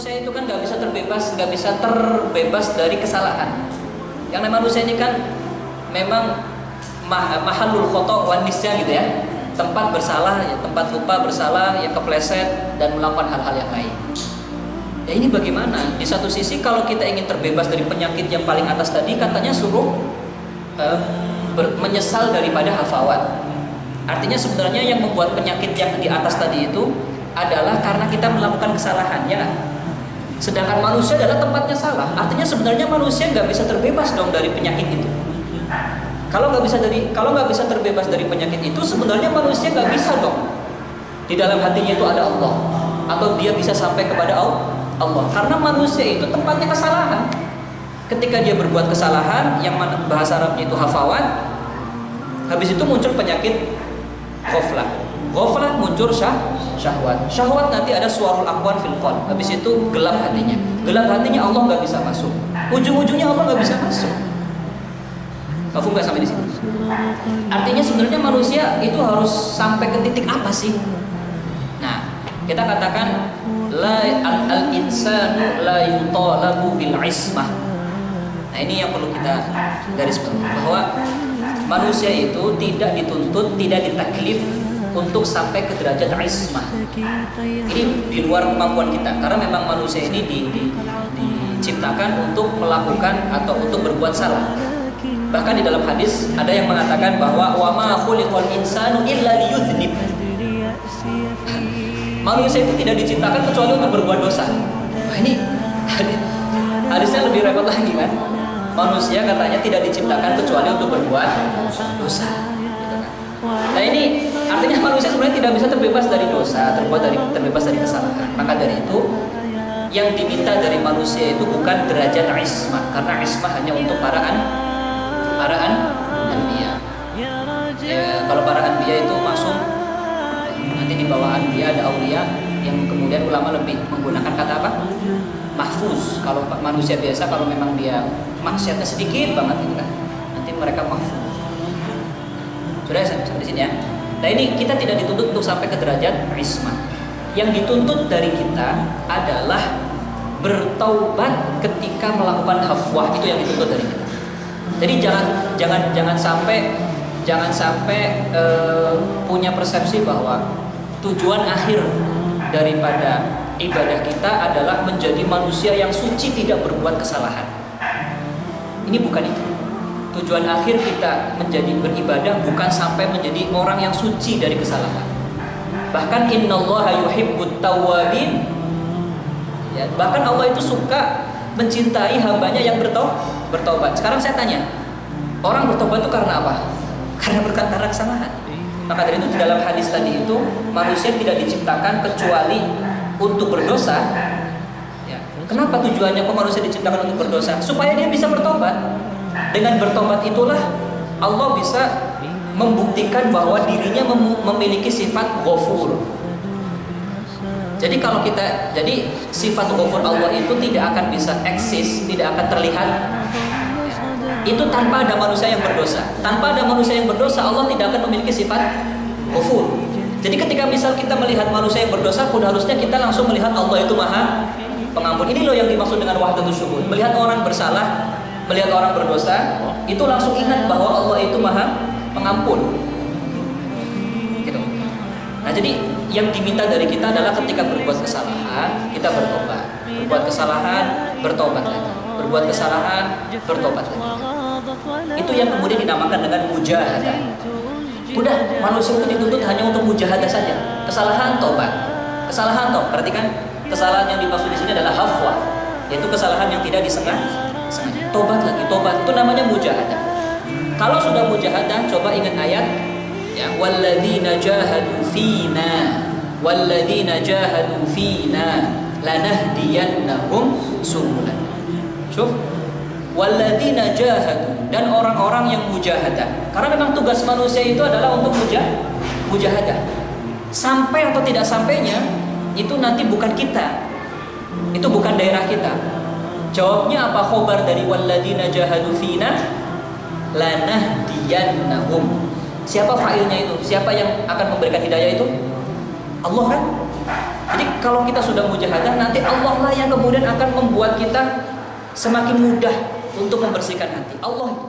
manusia itu kan nggak bisa terbebas dari kesalahan. Yang namanya manusia ini kan memang mahalul khoto wan nisyan gitu ya, tempat bersalah, ya, tempat lupa bersalah, yang kepleset dan melakukan hal-hal yang lain. Ya ini bagaimana? Di satu sisi kalau kita ingin terbebas dari penyakit yang paling atas tadi, katanya suruh menyesal daripada hafawat. Artinya sebenarnya yang membuat penyakit yang di atas tadi itu adalah karena kita melakukan kesalahan, ya. Sedangkan manusia adalah tempatnya salah. Artinya sebenarnya manusia nggak bisa terbebas dong dari penyakit itu. Kalau nggak bisa terbebas dari penyakit itu, sebenarnya manusia nggak bisa dong. Di dalam hatinya itu ada Allah, atau dia bisa sampai kepada Allah. Karena manusia itu tempatnya kesalahan. Ketika dia berbuat kesalahan, yang mana bahasa Arabnya itu hafawat, habis itu muncul penyakit ghaflah muncul syahwat. Syahwat nanti ada suarul aqwan fil qalb. Habis itu gelap hatinya. Gelap hatinya Allah nggak bisa masuk. Ujung-ujungnya Allah nggak bisa masuk. Kafum nggak sampai di sini. Artinya sebenarnya manusia itu harus sampai ke titik apa sih? Nah, kita katakan al insanu la yutalabu bil ismah. Nah, ini yang perlu kita garis bawahi, bahwa manusia itu tidak dituntut, tidak ditaklif untuk sampai ke derajat ismah. Ini di luar kemampuan kita, karena memang manusia ini diciptakan untuk melakukan atau untuk berbuat salah. Bahkan di dalam hadis ada yang mengatakan bahwa wa ma khuliqal insanu illa liyudznib. Manusia itu tidak diciptakan kecuali untuk berbuat dosa. Wah, ini hadisnya lebih repot lagi kan? Manusia katanya tidak diciptakan kecuali untuk berbuat dosa. Nah, ini artinya manusia sebenarnya tidak bisa terbebas dari dosa, terbebas dari kesalahan. Maka dari itu yang diminta dari manusia itu bukan derajat ismah, karena ismah hanya untuk para anbiya. Ya, kalau para anbiya itu masuk nanti di bawah anbiya ada aulia, yang kemudian ulama lebih menggunakan kata apa? Mahfuz. Kalau manusia biasa, kalau memang dia maksiatnya sedikit banget gitu kan, nanti mereka mahfuz. Sudah sampai di sini ya. Nah, ini kita tidak dituntut untuk sampai ke derajat ismah. Yang dituntut dari kita adalah bertaubat ketika melakukan hafwah. Itu yang dituntut dari kita. Jadi jangan sampai punya persepsi bahwa tujuan akhir daripada ibadah kita adalah menjadi manusia yang suci, tidak berbuat kesalahan. Ini bukan itu. Tujuan akhir kita menjadi beribadah bukan sampai menjadi orang yang suci dari kesalahan. Bahkan innallaha yuhibbut tawwabin. Ya, bahkan Allah itu suka mencintai hambanya yang bertobat. Sekarang saya tanya, orang bertobat itu karena apa? Karena berkata kesalahan. Maka dari itu di dalam hadis tadi itu, manusia tidak diciptakan kecuali untuk berdosa. Ya. Kenapa tujuannya kok manusia diciptakan untuk berdosa? Supaya dia bisa bertobat. Dengan bertobat itulah Allah bisa membuktikan bahwa dirinya memiliki sifat ghafur. Jadi sifat ghafur Allah itu tidak akan bisa eksis, tidak akan terlihat itu tanpa ada manusia yang berdosa. Tanpa ada manusia yang berdosa, Allah tidak akan memiliki sifat ghafur. Jadi ketika misal kita melihat manusia yang berdosa pun, harusnya kita langsung melihat Allah itu Maha Pengampun. Ini loh yang dimaksud dengan wahdatus syuhud. Melihat orang bersalah, melihat orang berdosa, itu langsung ingat bahwa Allah itu Maha Pengampun. Gitu. Nah, jadi yang diminta dari kita adalah ketika berbuat kesalahan, kita bertobat. Berbuat kesalahan, bertobat lagi. Berbuat kesalahan, bertobat lagi. Itu yang kemudian dinamakan dengan mujahadah. Udah, manusia itu dituntut hanya untuk mujahadah saja. Kesalahan, tobat. Kesalahan, tobat. Perhatikan, kesalahan yang dimaksud di sini adalah hafwah, yaitu kesalahan yang tidak disengaja. Tobat lagi, tobat. Itu namanya mujahadah. Kalau sudah mujahadah, coba ingat ayat ya, walladzina jahadu fina lanahdiyannahum subulan. Syuf, walladzina jahadu, dan orang-orang yang mujahadah. Karena memang tugas manusia itu adalah untuk mujahadah. Sampai atau tidak sampainya itu nanti bukan kita. Itu bukan daerah kita. Jawabnya apa? Khobar dari walladzina jahadu fina lanahdiyannahum. Siapa fa'ilnya itu? Siapa yang akan memberikan hidayah itu? Allah kan? Jadi kalau kita sudah mujahadah, nanti Allah lah yang kemudian akan membuat kita semakin mudah untuk membersihkan hati. Allah itu.